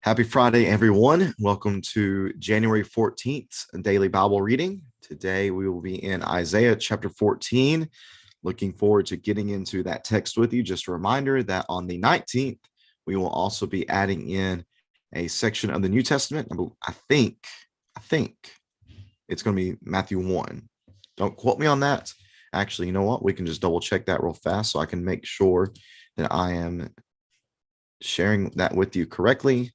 Happy Friday, everyone. Welcome to January 14th daily Bible reading. Today we will be in Isaiah chapter 14. Looking forward to getting into that text with you. Just a reminder that on the 19th, we will also be adding in a section of the New Testament. I think it's going to be Matthew 1. Don't quote me on that. Actually, you know what? We can just double check that real fast so I can make sure that I am sharing that with you correctly.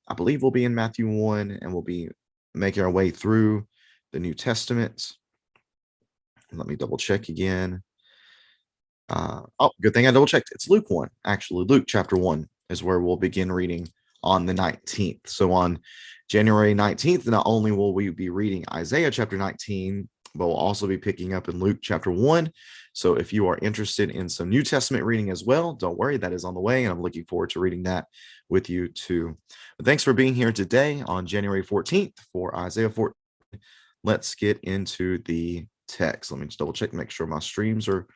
I believe we'll be in Matthew 1 and we'll be making our way through the New Testament. Let me double check again. Good thing I double checked. It's Luke 1. Actually, Luke chapter 1 is where we'll begin reading on the 19th. So on January 19th, not only will we be reading Isaiah chapter 19, but we'll also be picking up in Luke chapter 1. So if you are interested in some New Testament reading as well, don't worry, that is on the way, and I'm looking forward to reading that with you too. But thanks for being here today on January 14th for Isaiah 14. Let's get into the text. Let me just double check, make sure my streams are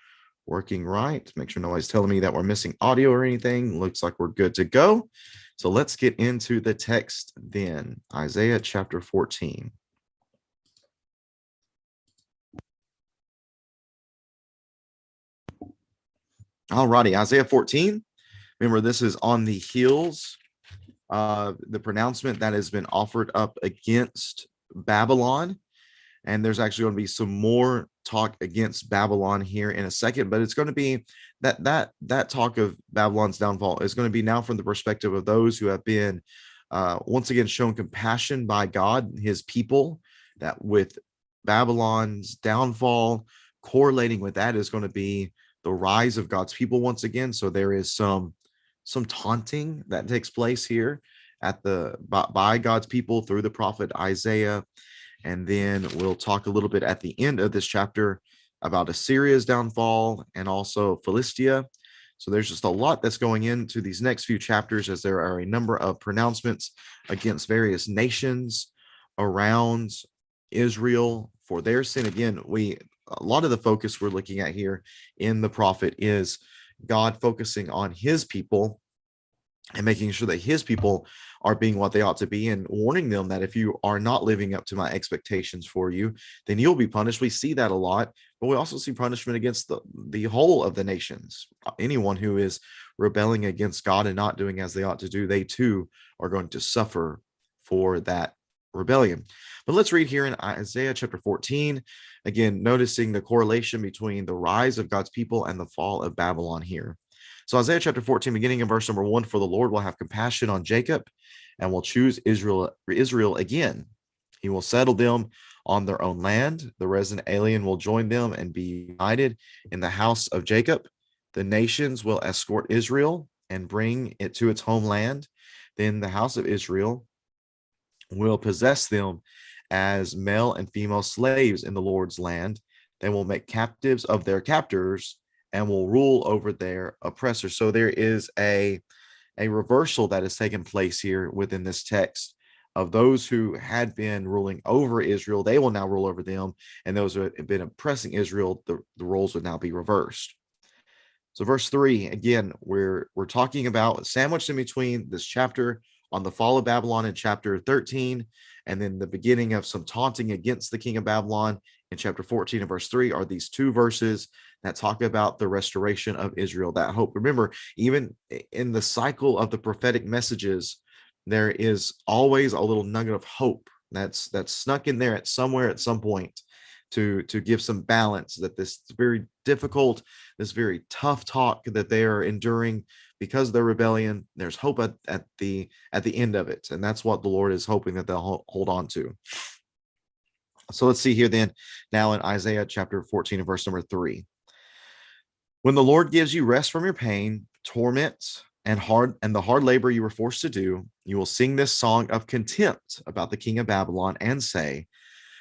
working right. Make sure nobody's telling me that we're missing audio or anything. Looks like we're good to go. So let's get into the text then. Isaiah chapter 14. Alrighty, Isaiah 14. Remember, this is on the heels of the pronouncement that has been offered up against Babylon. And there's actually going to be some more talk against Babylon here in a second, but it's going to be that talk of Babylon's downfall is going to be now from the perspective of those who have been once again shown compassion by God, his people, that with Babylon's downfall, correlating with that is going to be the rise of God's people once again. So there is some taunting that takes place here by God's people through the prophet Isaiah. And then we'll talk a little bit at the end of this chapter about Assyria's downfall and also Philistia. So there's just a lot that's going into these next few chapters, as there are a number of pronouncements against various nations around Israel for their sin. Again, a lot of the focus we're looking at here in the prophet is God focusing on his people and making sure that his people are being what they ought to be, and warning them that if you are not living up to my expectations for you, then you'll be punished. We see that a lot, but we also see punishment against the whole of the nations. Anyone who is rebelling against God and not doing as they ought to do, they too are going to suffer for that rebellion. But let's read here in Isaiah chapter 14, again, noticing the correlation between the rise of God's people and the fall of Babylon here. So Isaiah chapter 14, beginning in verse number 1, for the Lord will have compassion on Jacob and will choose Israel again. He will settle them on their own land. The resident alien will join them and be united in the house of Jacob. The nations will escort Israel and bring it to its homeland. Then the house of Israel will possess them as male and female slaves in the Lord's land. They will make captives of their captors and will rule over their oppressors. So there is a reversal that has taken place here within this text of those who had been ruling over Israel. They will now rule over them, and those who have been oppressing Israel, the roles would now be reversed. So verse 3, again, we're talking about sandwiched in between this chapter on the fall of Babylon in chapter 13, and then the beginning of some taunting against the king of Babylon in chapter 14 and verse 3 are these two verses that talk about the restoration of Israel, that hope. Remember, even in the cycle of the prophetic messages, there is always a little nugget of hope that's snuck in there at somewhere at some point to give some balance, that this very difficult, this very tough talk that they are enduring because of their rebellion, there's hope at the end of it. And that's what the Lord is hoping that they'll hold on to. So let's see here then, now in Isaiah chapter 14 and verse number 3. When the Lord gives you rest from your pain, torment, and the hard labor you were forced to do, you will sing this song of contempt about the king of Babylon and say,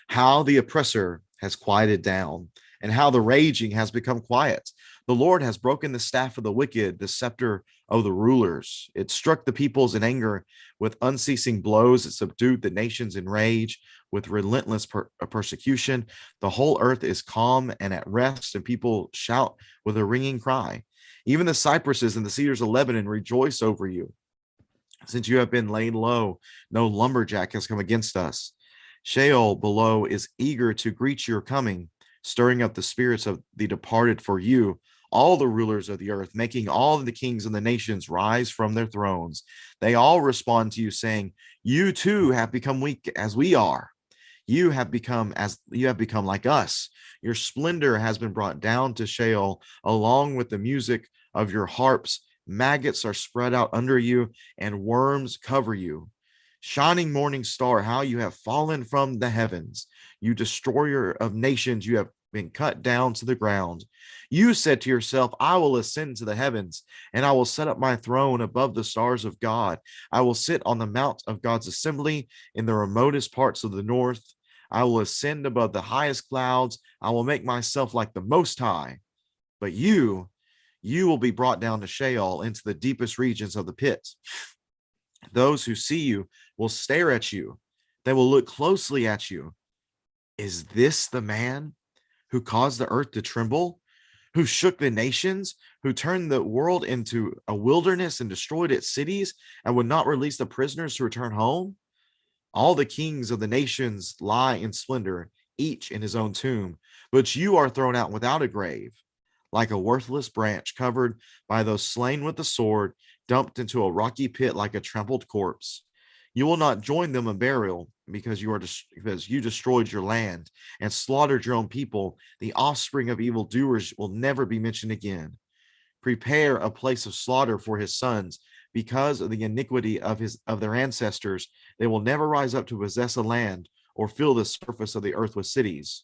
how the oppressor has quieted down, and how the raging has become quiet. The Lord has broken the staff of the wicked, the scepter of the rulers. It struck the peoples in anger with unceasing blows. It subdued the nations in rage with relentless persecution. The whole earth is calm and at rest, and people shout with a ringing cry. Even the cypresses and the cedars of Lebanon rejoice over you. Since you have been laid low, no lumberjack has come against us. Sheol below is eager to greet your coming, stirring up the spirits of the departed for you, all the rulers of the earth, making all the kings of the nations rise from their thrones. They all respond to you, saying, you too have become weak as we are. You have become like us. Your splendor has been brought down to Sheol, along with the music of your harps. Maggots are spread out under you, and worms cover you. Shining morning star, how you have fallen from the heavens. You destroyer of nations, you have been cut down to the ground. You said to yourself, I will ascend to the heavens, and I will set up my throne above the stars of God. I will sit on the mount of God's assembly in the remotest parts of the north. I will ascend above the highest clouds. I will make myself like the Most High. But you will be brought down to Sheol, into the deepest regions of the pit. Those who see you will stare at you. They will look closely at you. Is this the man who caused the earth to tremble, who shook the nations, who turned the world into a wilderness and destroyed its cities, and would not release the prisoners to return home? All the kings of the nations lie in splendor, each in his own tomb, but you are thrown out without a grave, like a worthless branch covered by those slain with the sword, dumped into a rocky pit like a trampled corpse. You will not join them in burial, because you destroyed your land and slaughtered your own people. The offspring of evildoers will never be mentioned again. Prepare a place of slaughter for his sons, because of the iniquity of their ancestors. They will never rise up to possess a land or fill the surface of the earth with cities.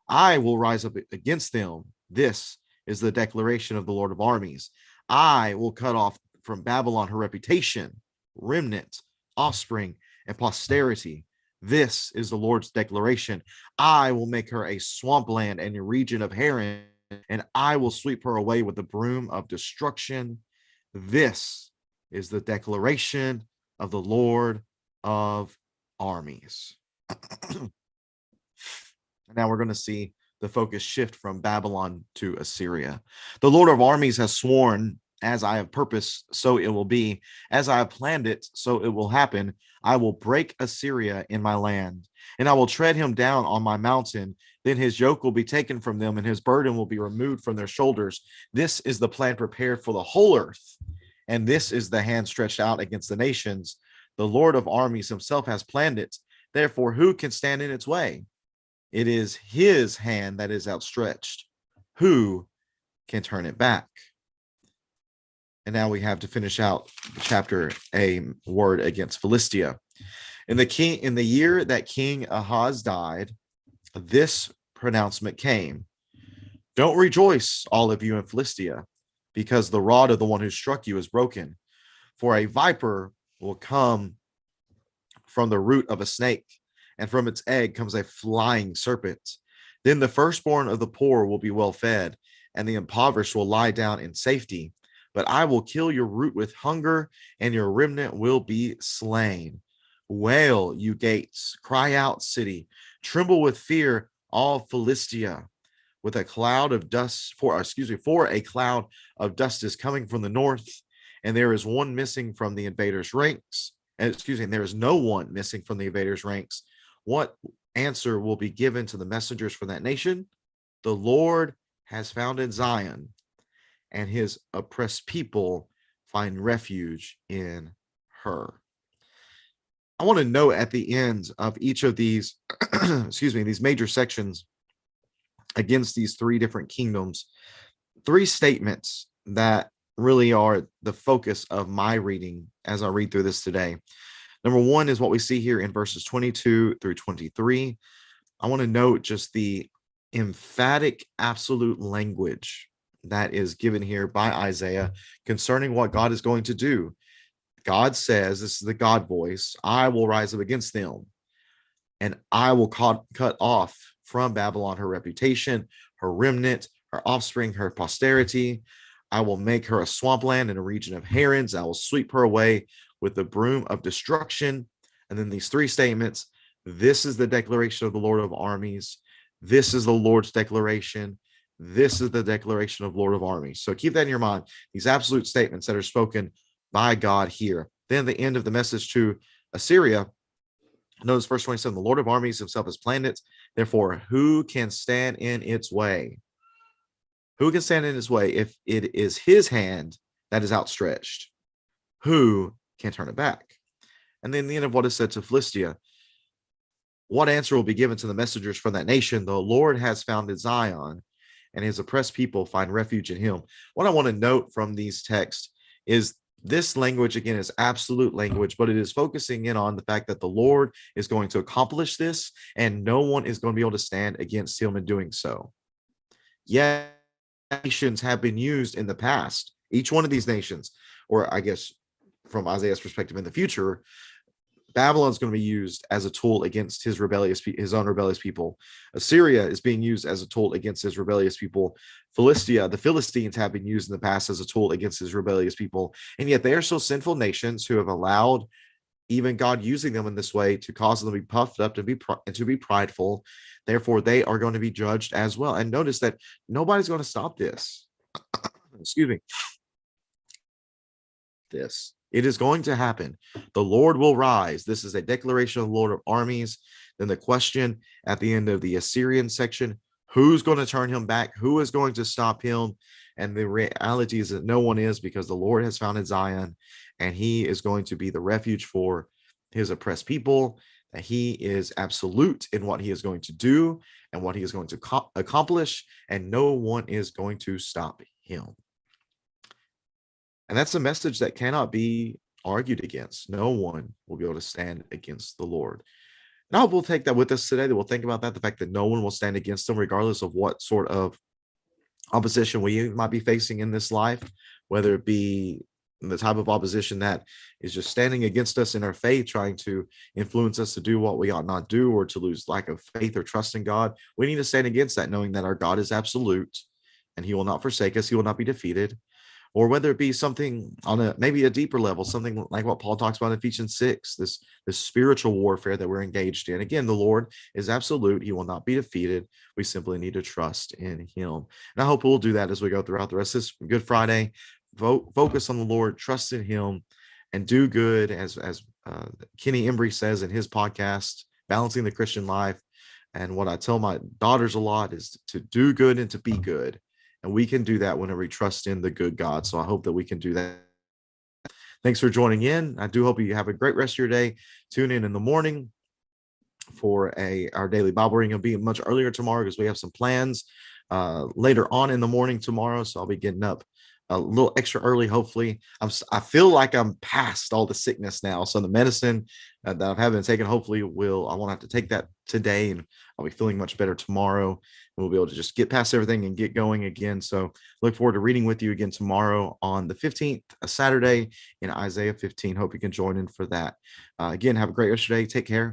I will rise up against them. This is the declaration of the Lord of armies. I will cut off from Babylon her reputation, remnant, offspring, and posterity. This is the Lord's declaration. I will make her a swampland and a region of Haran, and I will sweep her away with the broom of destruction. This is the declaration of the Lord of armies. Now we're going to see the focus shift from Babylon to Assyria. The Lord of armies has sworn, as I have purposed, so it will be. As I have planned it, so it will happen. I will break Assyria in my land, and I will tread him down on my mountain. Then his yoke will be taken from them, and his burden will be removed from their shoulders. This is the plan prepared for the whole earth, and this is the hand stretched out against the nations. The Lord of armies himself has planned it. Therefore, who can stand in its way? It is his hand that is outstretched. Who can turn it back? And now we have to finish out the chapter, a word against Philistia. In the year that King Ahaz died, this pronouncement came. Don't rejoice, all of you in Philistia, because the rod of the one who struck you is broken. For a viper will come from the root of a snake, and from its egg comes a flying serpent. Then the firstborn of the poor will be well fed, and the impoverished will lie down in safety. But I will kill your root with hunger, and your remnant will be slain. Wail, you gates, cry out, city, tremble with fear, all Philistia. With a cloud of dust, for a cloud of dust is coming from the north, and there is one missing from the invaders' ranks. There is no one missing from the invaders' ranks. What answer will be given to the messengers from that nation? The Lord has founded Zion, and his oppressed people find refuge in her. I want to note at the end of each of these, these major sections against these three different kingdoms, three statements that really are the focus of my reading as I read through this today. Number one is what we see here in verses 22 through 23. I want to note just the emphatic, absolute language that is given here by Isaiah concerning what God is going to do. God says, this is the God voice, I will rise up against them, and I will cut off from Babylon her reputation, her remnant, her offspring, her posterity. I will make her a swampland and a region of herons. I will sweep her away with the broom of destruction. And then these three statements. This is the declaration of the Lord of armies. This is the Lord's declaration. This is the declaration of Lord of armies. So keep that in your mind. These absolute statements that are spoken by God here. Then the end of the message to Assyria, notice verse 27, the Lord of armies himself has planned it. Therefore, who can stand in its way? Who can stand in his way if it is his hand that is outstretched? Who can turn it back? And then the end of what is said to Philistia, what answer will be given to the messengers from that nation? The Lord has founded Zion, and his oppressed people find refuge in him. What I want to note from these texts is this language, again, is absolute language, but it is focusing in on the fact that the Lord is going to accomplish this, and no one is going to be able to stand against him in doing so. Yet, nations have been used in the past. Each one of these nations, or I guess from Isaiah's perspective in the future, Babylon's going to be used as a tool against his own rebellious people. Assyria is being used as a tool against his rebellious people. Philistia, the Philistines, have been used in the past as a tool against his rebellious people. And yet they are still sinful nations who have allowed even God using them in this way to cause them to be puffed up, to be prideful. Therefore, they are going to be judged as well. And notice that nobody's going to stop this. Excuse me. This. It is going to happen. The Lord will rise. This is a declaration of the Lord of armies. Then the question at the end of the Assyrian section, who's going to turn him back? Who is going to stop him? And the reality is that no one is, because the Lord has founded Zion, and he is going to be the refuge for his oppressed people. That he is absolute in what he is going to do and what he is going to accomplish, and no one is going to stop him. And that's a message that cannot be argued against. No one will be able to stand against the Lord. And I hope we'll take that with us today, that we'll think about that, the fact that no one will stand against him, regardless of what sort of opposition we might be facing in this life, whether it be the type of opposition that is just standing against us in our faith, trying to influence us to do what we ought not do, or to lose lack of faith or trust in God. We need to stand against that, knowing that our God is absolute and he will not forsake us. He will not be defeated. Or whether it be something on maybe a deeper level, something like what Paul talks about in Ephesians 6, this spiritual warfare that we're engaged in. Again, the Lord is absolute. He will not be defeated. We simply need to trust in him. And I hope we'll do that as we go throughout the rest of this Good Friday. Focus on the Lord, trust in him, and do good, as Kenny Embry says in his podcast, Balancing the Christian Life. And what I tell my daughters a lot is to do good and to be good. And we can do that whenever we trust in the good God. So I hope that we can do that. Thanks for joining in. I do hope you have a great rest of your day. Tune in the morning for our daily Bible reading. It'll be much earlier tomorrow because we have some plans later on in the morning tomorrow. So I'll be getting up a little extra early. Hopefully, I feel like I'm past all the sickness now. So the medicine that I haven't taken, hopefully I won't have to take that today, and I'll be feeling much better tomorrow. And we'll be able to just get past everything and get going again. So look forward to reading with you again tomorrow on the 15th, a Saturday, in Isaiah 15. Hope you can join in for that. Again, have a great rest of your day. Take care.